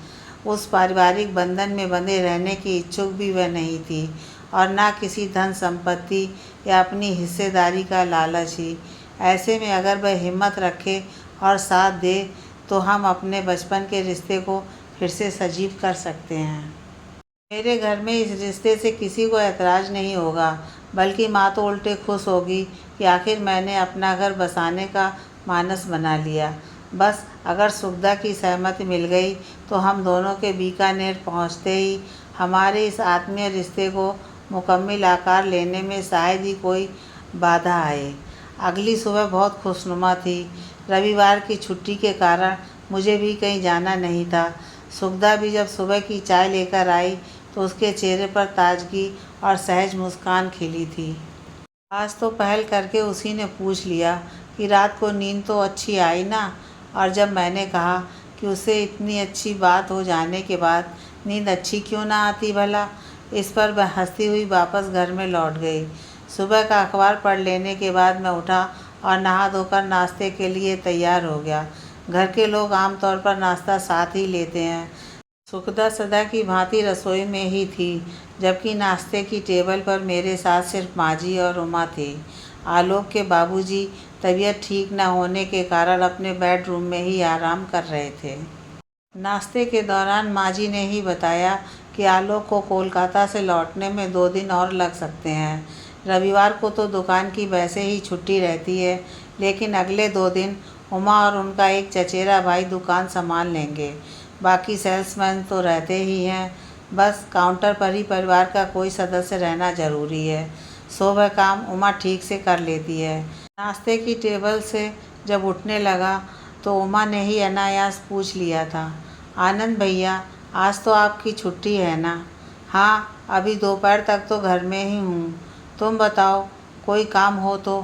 उस पारिवारिक बंधन में बंधे रहने की इच्छुक भी वह नहीं थी और ना किसी धन संपत्ति या अपनी हिस्सेदारी का लालच ही। ऐसे में अगर वह हिम्मत रखे और साथ दे तो हम अपने बचपन के रिश्ते को फिर से सजीव कर सकते हैं। मेरे घर में इस रिश्ते से किसी को ऐतराज़ नहीं होगा, बल्कि माँ तो उल्टे खुश होगी कि आखिर मैंने अपना घर बसाने का मानस बना लिया। बस अगर सुखदा की सहमति मिल गई तो हम दोनों के बीकानेर पहुँचते ही हमारे इस आत्मीय रिश्ते को मुकम्मल आकार लेने में शायद ही कोई बाधा आए। अगली सुबह बहुत खुशनुमा थी। रविवार की छुट्टी के कारण मुझे भी कहीं जाना नहीं था। सुखदा भी जब सुबह की चाय लेकर आई तो उसके चेहरे पर ताजगी और सहज मुस्कान खिली थी। आज तो पहल करके उसी ने पूछ लिया कि रात को नींद तो अच्छी आई ना, और जब मैंने कहा कि उसे इतनी अच्छी बात हो जाने के बाद नींद अच्छी क्यों ना आती भला, इस पर वह हंसती हुई वापस घर में लौट गई। सुबह का अखबार पढ़ लेने के बाद मैं उठा और नहा धोकर नाश्ते के लिए तैयार हो गया। घर के लोग आमतौर पर नाश्ता साथ ही लेते हैं। सुखदा सदा की भांति रसोई में ही थी, जबकि नाश्ते की टेबल पर मेरे साथ सिर्फ माजी और उमा थी। आलोक के बाबूजी तबीयत ठीक न होने के कारण अपने बेडरूम में ही आराम कर रहे थे। नाश्ते के दौरान माँ जी ने ही बताया कि आलोक को कोलकाता से लौटने में 2 दिन और लग सकते हैं। रविवार को तो दुकान की वैसे ही छुट्टी रहती है, लेकिन अगले 2 दिन उमा और उनका एक चचेरा भाई दुकान संभाल लेंगे। बाकी सेल्समैन तो रहते ही हैं, बस काउंटर पर ही परिवार का कोई सदस्य रहना ज़रूरी है। सो वह काम उमा ठीक से कर लेती है। नाश्ते की टेबल से जब उठने लगा तो उमा ने ही अनायास पूछ लिया था, आनंद भैया, आज तो आपकी छुट्टी है ना? हाँ, अभी दोपहर तक तो घर में ही हूँ। तुम बताओ, कोई काम हो तो?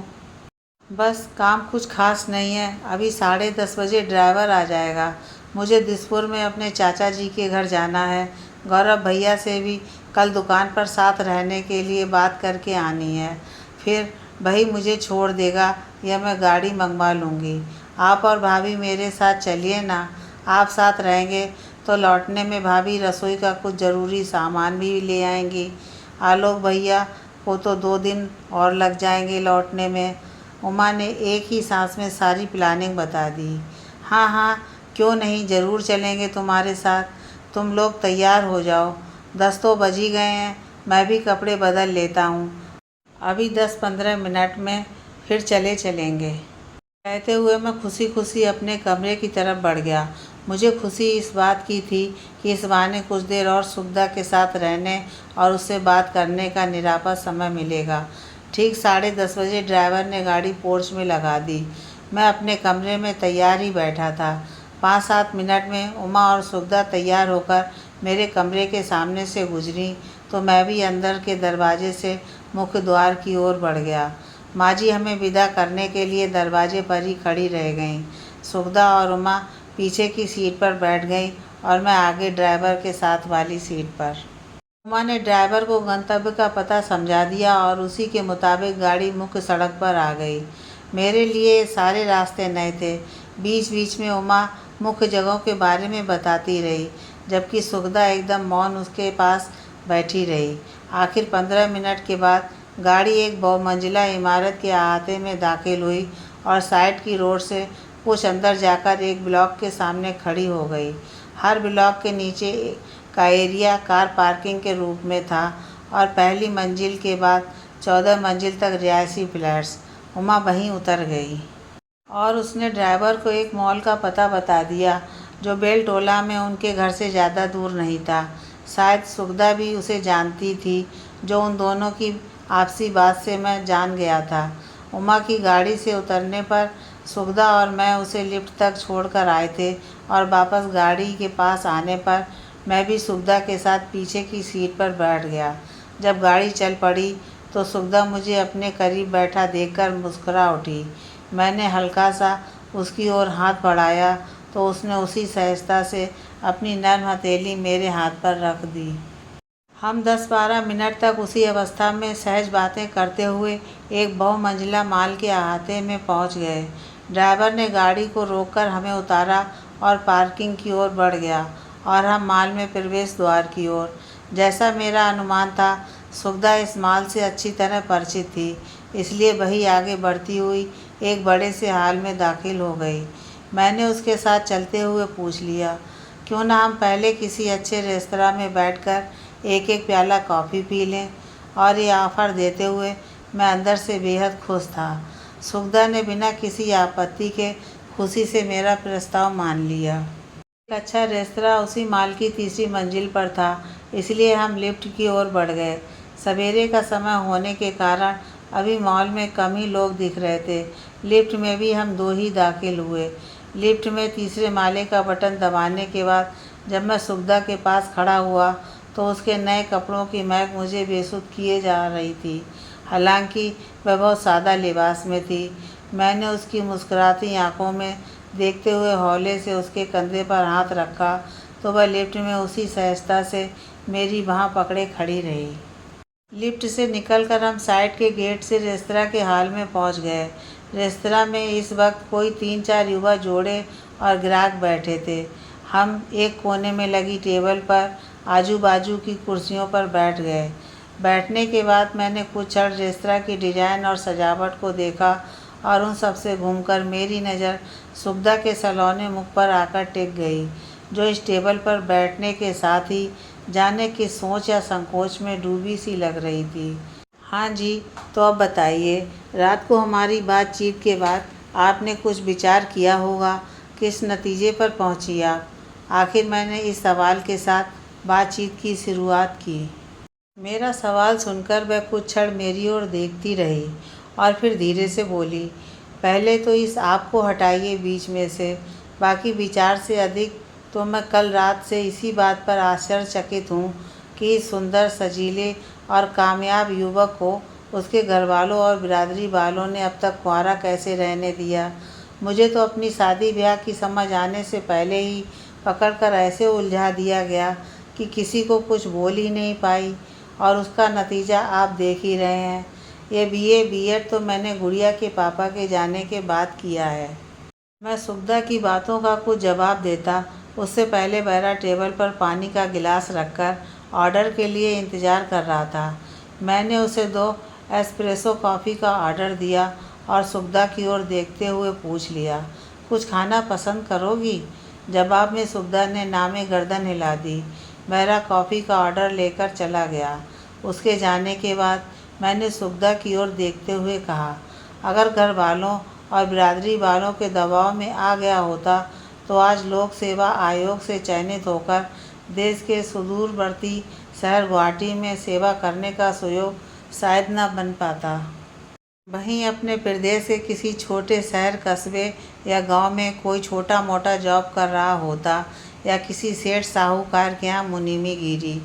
बस काम कुछ खास नहीं है। अभी 10:30 बजे ड्राइवर आ जाएगा। मुझे दिसपुर में अपने चाचा जी के घर जाना है। गौरव भैया से भी कल दुकान पर साथ रहने के लिए बात करके आनी है। फिर भाई मुझे छोड़ देगा या मैं गाड़ी मंगवा लूँगी। आप और भाभी मेरे साथ चलिए ना। आप साथ रहेंगे तो लौटने में भाभी रसोई का कुछ ज़रूरी सामान भी ले आएंगी। आलोक भैया को तो 2 दिन और लग जाएंगे लौटने में। उमा ने एक ही सांस में सारी प्लानिंग बता दी। हाँ हाँ, क्यों नहीं, ज़रूर चलेंगे तुम्हारे साथ। तुम लोग तैयार हो जाओ। 10 तो बज ही गए हैं। मैं भी कपड़े बदल लेता हूँ। अभी 10-15 मिनट में फिर चलेंगे। कहते हुए मैं खुशी खुशी अपने कमरे की तरफ बढ़ गया। मुझे खुशी इस बात की थी कि इस बहाने कुछ देर और सुखदा के साथ रहने और उससे बात करने का निरापद समय मिलेगा। ठीक 10:30 बजे ड्राइवर ने गाड़ी पोर्च में लगा दी। मैं अपने कमरे में तैयार ही बैठा था। 5-7 मिनट में उमा और सुखदा तैयार होकर मेरे कमरे के सामने से गुजरी तो मैं भी अंदर के दरवाजे से मुख्य द्वार की ओर बढ़ गया। माँ जी हमें विदा करने के लिए दरवाजे पर ही खड़ी रह गईं। सुखदा और उमा पीछे की सीट पर बैठ गई और मैं आगे ड्राइवर के साथ वाली सीट पर। उमा ने ड्राइवर को गंतव्य का पता समझा दिया और उसी के मुताबिक गाड़ी मुख्य सड़क पर आ गई। मेरे लिए सारे रास्ते नए थे। बीच बीच में उमा मुख्य जगहों के बारे में बताती रही, जबकि सुखदा एकदम मौन उसके पास बैठी रही। आखिर 15 मिनट के बाद गाड़ी एक बहुमंजिला इमारत के अहाते में दाखिल हुई और साइड की रोड से कुछ अंदर जाकर एक ब्लॉक के सामने खड़ी हो गई। हर ब्लॉक के नीचे का एरिया कार पार्किंग के रूप में था और पहली मंजिल के बाद 14 मंजिल तक रिहायशी फ्लैट्स। उमा वहीं उतर गई और उसने ड्राइवर को एक मॉल का पता बता दिया जो बेलटोला में उनके घर से ज़्यादा दूर नहीं था। शायद सुखदा भी उसे जानती थी, जो उन दोनों की आपसी बात से मैं जान गया था। उमा की गाड़ी से उतरने पर सुखदा और मैं उसे लिफ्ट तक छोड़कर आए थे और वापस गाड़ी के पास आने पर मैं भी सुखदा के साथ पीछे की सीट पर बैठ गया। जब गाड़ी चल पड़ी तो सुखदा मुझे अपने करीब बैठा देखकर मुस्कुरा उठी। मैंने हल्का सा उसकी ओर हाथ बढ़ाया तो उसने उसी सहजता से अपनी नर्म हथेली मेरे हाथ पर रख दी। हम 10-12 मिनट तक उसी अवस्था में सहज बातें करते हुए एक बहुमंजिला माल के अहाते में पहुंच गए। ड्राइवर ने गाड़ी को रोककर हमें उतारा और पार्किंग की ओर बढ़ गया और हम माल में प्रवेश द्वार की ओर। जैसा मेरा अनुमान था, सुखदा इस माल से अच्छी तरह परिचित थी, इसलिए वही आगे बढ़ती हुई एक बड़े से हॉल में दाखिल हो गई। मैंने उसके साथ चलते हुए पूछ लिया, क्यों ना हम पहले किसी अच्छे रेस्तरां में बैठकर एक एक प्याला कॉफ़ी पी लें। और ये ऑफ़र देते हुए मैं अंदर से बेहद खुश था। सुखदा ने बिना किसी आपत्ति के खुशी से मेरा प्रस्ताव मान लिया। एक अच्छा रेस्तरां उसी माल की तीसरी मंजिल पर था, इसलिए हम लिफ्ट की ओर बढ़ गए। सवेरे का समय होने के कारण अभी मॉल में कम ही लोग दिख रहे थे। लिफ्ट में भी हम 2 ही दाखिल हुए। लिफ्ट में तीसरे माले का बटन दबाने के बाद जब मैं सुखदा के पास खड़ा हुआ तो उसके नए कपड़ों की महक मुझे बेसुध किए जा रही थी। हालांकि वह बहुत सादा लिबास में थी। मैंने उसकी मुस्कुराती आंखों में देखते हुए हौले से उसके कंधे पर हाथ रखा तो वह लिफ्ट में उसी सहजता से मेरी बाँह पकड़े खड़ी रही। लिफ्ट से निकलकर हम साइड के गेट से रेस्तरां के हॉल में पहुंच गए। रेस्तरां में इस वक्त कोई 3-4 युवा जोड़े और ग्राहक बैठे थे। हम एक कोने में लगी टेबल पर आजू बाजू की कुर्सियों पर बैठ गए। बैठने के बाद मैंने कुछ क्षण रेस्तरां की डिज़ाइन और सजावट को देखा और उन सब से घूमकर मेरी नज़र सुखदा के सलोने मुख पर आकर टिक गई। जो इस टेबल पर बैठने के साथ ही जाने किस सोच या संकोच में डूबी सी लग रही थी। हाँ जी, तो अब बताइए, रात को हमारी बातचीत के बाद आपने कुछ विचार किया होगा, किस नतीजे पर पहुंची आप? आखिर मैंने इस सवाल के साथ बातचीत की शुरुआत की। मेरा सवाल सुनकर वह कुछ क्षण मेरी ओर देखती रही और फिर धीरे से बोली, पहले तो इस आप को हटाइए बीच में से। बाकी विचार से अधिक तो मैं कल रात से इसी बात पर आश्चर्यचकित हूँ कि इस सुंदर, सजीले और कामयाब युवक को उसके घरवालों और बिरादरी वालों ने अब तक कुंवारा कैसे रहने दिया। मुझे तो अपनी शादी ब्याह की समझ आने से पहले ही पकड़कर ऐसे उलझा दिया गया कि किसी को कुछ बोल ही नहीं पाई, और उसका नतीजा आप देख ही रहे हैं। ये बीए बीएड तो मैंने गुड़िया के पापा के जाने के बाद किया है। मैं सुगदा की बातों का कुछ जवाब देता उससे पहले बहरा टेबल पर पानी का गिलास रखकर ऑर्डर के लिए इंतज़ार कर रहा था। मैंने उसे 2 एस्प्रेसो कॉफ़ी का ऑर्डर दिया और सुगदा की ओर देखते हुए पूछ लिया, कुछ खाना पसंद करोगी? जवाब में सुगदा ने नामे गर्दन हिला दी। बहरा कॉफ़ी का ऑर्डर लेकर चला गया। उसके जाने के बाद मैंने सुगदा की ओर देखते हुए कहा, अगर घर वालों और बिरादरी वालों के दबाव में आ गया होता तो आज लोक सेवा आयोग से चयनित होकर देश के सुदूरवर्ती शहर गुवाहाटी में सेवा करने का सुयोग शायद न बन पाता। वहीं अपने प्रदेश के किसी छोटे शहर, कस्बे या गांव में कोई छोटा मोटा जॉब कर रहा होता या किसी सेठ साहूकार के यहाँ मुनीमी गिरी।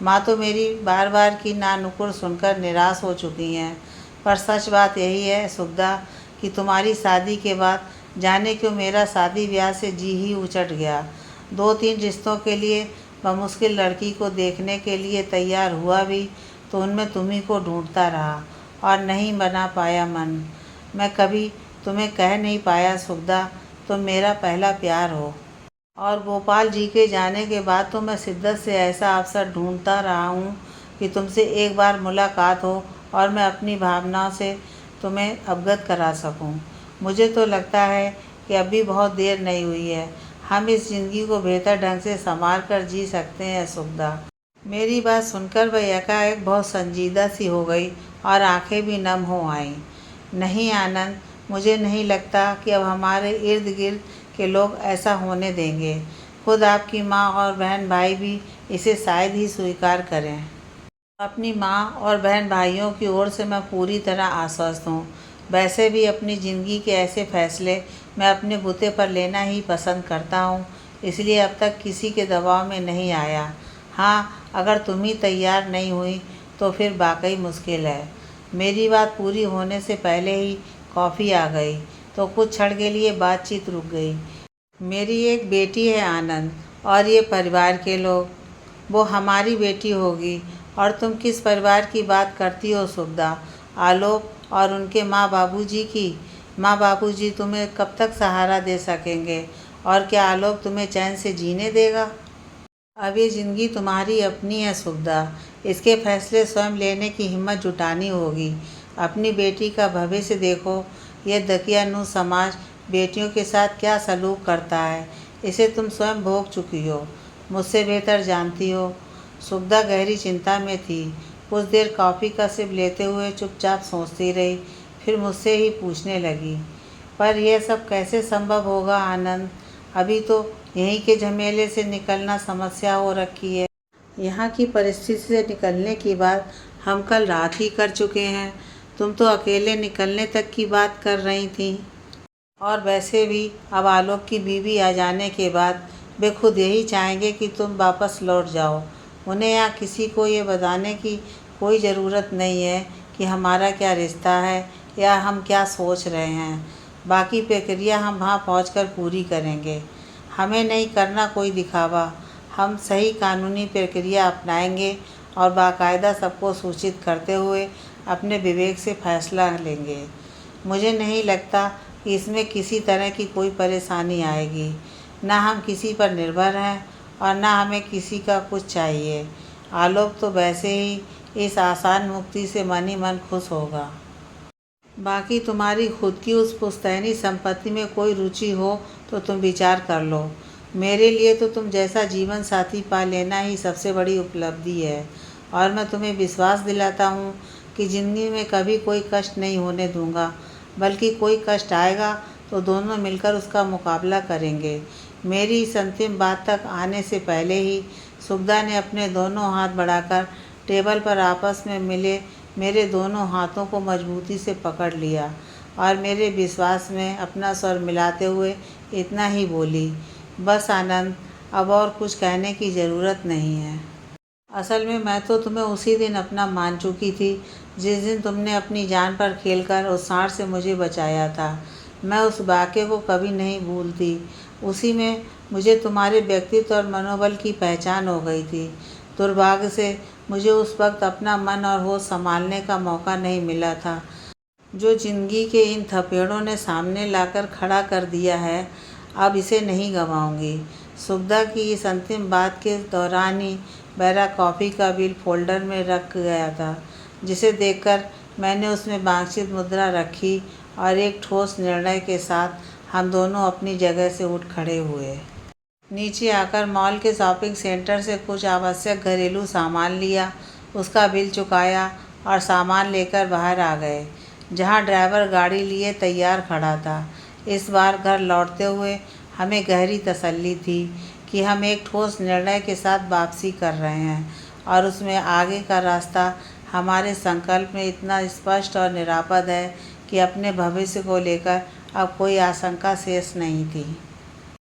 माँ तो मेरी बार बार की नानुकुर सुनकर निराश हो चुकी हैं। पर सच बात यही है सुगदा कि तुम्हारी शादी के बाद जाने क्यों मेरा शादी ब्याह से जी ही उचट गया। 2-3 रिश्तों के लिए बमुश्किल लड़की को देखने के लिए तैयार हुआ भी तो उनमें तुम्ही को ढूंढता रहा और नहीं बना पाया मन। मैं कभी तुम्हें कह नहीं पाया सुगदा तुम मेरा पहला प्यार हो। और गोपाल जी के जाने के बाद तो मैं शिद्दत से ऐसा अवसर ढूंढता रहा हूँ कि तुमसे एक बार मुलाकात हो और मैं अपनी भावनाओं से तुम्हें अवगत करा सकूं। मुझे तो लगता है कि अभी बहुत देर नहीं हुई है। हम इस ज़िंदगी को बेहतर ढंग से संभाल कर जी सकते हैं सुगदा। मेरी बात सुनकर वह एकाएक बहुत संजीदा सी हो गई और आंखें भी नम हो आईं। नहीं आनंद, मुझे नहीं लगता कि अब हमारे इर्द गिर्द के लोग ऐसा होने देंगे। खुद आपकी माँ और बहन भाई भी इसे शायद ही स्वीकार करें। अपनी माँ और बहन भाइयों की ओर से मैं पूरी तरह आश्वस्त हूँ। वैसे भी अपनी ज़िंदगी के ऐसे फैसले मैं अपने बूते पर लेना ही पसंद करता हूँ, इसलिए अब तक किसी के दबाव में नहीं आया। हाँ, अगर तुम ही तैयार नहीं हुई तो फिर वाकई मुश्किल है। मेरी बात पूरी होने से पहले ही कॉफ़ी आ गई तो कुछ क्षण के लिए बातचीत रुक गई। मेरी एक बेटी है आनंद, और ये परिवार के लोग, वो हमारी बेटी होगी। और तुम किस परिवार की बात करती हो सुगदा? आलोक और उनके माँ बाबूजी की? माँ बाबूजी तुम्हें कब तक सहारा दे सकेंगे? और क्या आलोक तुम्हें चैन से जीने देगा? अब ये ज़िंदगी तुम्हारी अपनी है सुगदा, इसके फैसले स्वयं लेने की हिम्मत जुटानी होगी। अपनी बेटी का भविष्य देखो। यह दकियानूस समाज बेटियों के साथ क्या सलूक करता है, इसे तुम स्वयं भोग चुकी हो, मुझसे बेहतर जानती हो। सुगदा गहरी चिंता में थी। कुछ देर कॉफ़ी का सिप लेते हुए चुपचाप सोचती रही, फिर मुझसे ही पूछने लगी, पर यह सब कैसे संभव होगा आनंद? अभी तो यहीं के झमेले से निकलना समस्या हो रखी है। यहाँ की परिस्थिति से निकलने की बात हम कल रात ही कर चुके हैं। तुम तो अकेले निकलने तक की बात कर रही थी। और वैसे भी अब आलोक की बीवी आ जाने के बाद वे खुद यही चाहेंगे कि तुम वापस लौट जाओ। उन्हें यहाँ किसी को ये बताने की कोई ज़रूरत नहीं है कि हमारा क्या रिश्ता है या हम क्या सोच रहे हैं। बाकी प्रक्रिया हम वहाँ पहुँचकर पूरी करेंगे। हमें नहीं करना कोई दिखावा। हम सही कानूनी प्रक्रिया अपनाएंगे और बाकायदा सबको सूचित करते हुए अपने विवेक से फैसला लेंगे। मुझे नहीं लगता कि इसमें किसी तरह की कोई परेशानी आएगी। ना हम किसी पर निर्भर हैं और ना हमें किसी का कुछ चाहिए। आलोक तो वैसे ही इस आसान मुक्ति से मन ही मन खुश होगा। बाकी तुम्हारी खुद की उस पुश्तैनी संपत्ति में कोई रुचि हो तो तुम विचार कर लो। मेरे लिए तो तुम जैसा जीवन साथी पा लेना ही सबसे बड़ी उपलब्धि है और मैं तुम्हें विश्वास दिलाता हूँ कि ज़िंदगी में कभी कोई कष्ट नहीं होने दूँगा, बल्कि कोई कष्ट आएगा तो दोनों मिलकर उसका मुकाबला करेंगे। मेरी इस अंतिम बात तक आने से पहले ही सुखदा ने अपने दोनों हाथ बढ़ाकर टेबल पर आपस में मिले मेरे दोनों हाथों को मजबूती से पकड़ लिया और मेरे विश्वास में अपना स्वर मिलाते हुए इतना ही बोली, बस आनंद, अब और कुछ कहने की ज़रूरत नहीं है। असल में मैं तो तुम्हें उसी दिन अपना मान चुकी थी जिस दिन तुमने अपनी जान पर खेलकर उस सांड से मुझे बचाया था। मैं उस वाक़ये को कभी नहीं भूलती। उसी में मुझे तुम्हारे व्यक्तित्व और मनोबल की पहचान हो गई थी। दुर्भाग्य से मुझे उस वक्त अपना मन और होश संभालने का मौका नहीं मिला था, जो ज़िंदगी के इन थपेड़ों ने सामने लाकर खड़ा कर दिया है। अब इसे नहीं गंवाऊंगी। सुखदा की इस अंतिम बात के दौरान ही मेरा कॉफ़ी का बिल फोल्डर में रख गया था, जिसे देखकर मैंने उसमें वांछित मुद्रा रखी और एक ठोस निर्णय के साथ हम दोनों अपनी जगह से उठ खड़े हुए। नीचे आकर मॉल के शॉपिंग सेंटर से कुछ आवश्यक घरेलू सामान लिया, उसका बिल चुकाया और सामान लेकर बाहर आ गए, जहां ड्राइवर गाड़ी लिए तैयार खड़ा था। इस बार घर लौटते हुए हमें गहरी तसल्ली थी कि हम एक ठोस निर्णय के साथ वापसी कर रहे हैं और उसमें आगे का रास्ता हमारे संकल्प में इतना स्पष्ट और निरापद है कि अपने भविष्य को लेकर अब कोई आशंका शेष नहीं थी।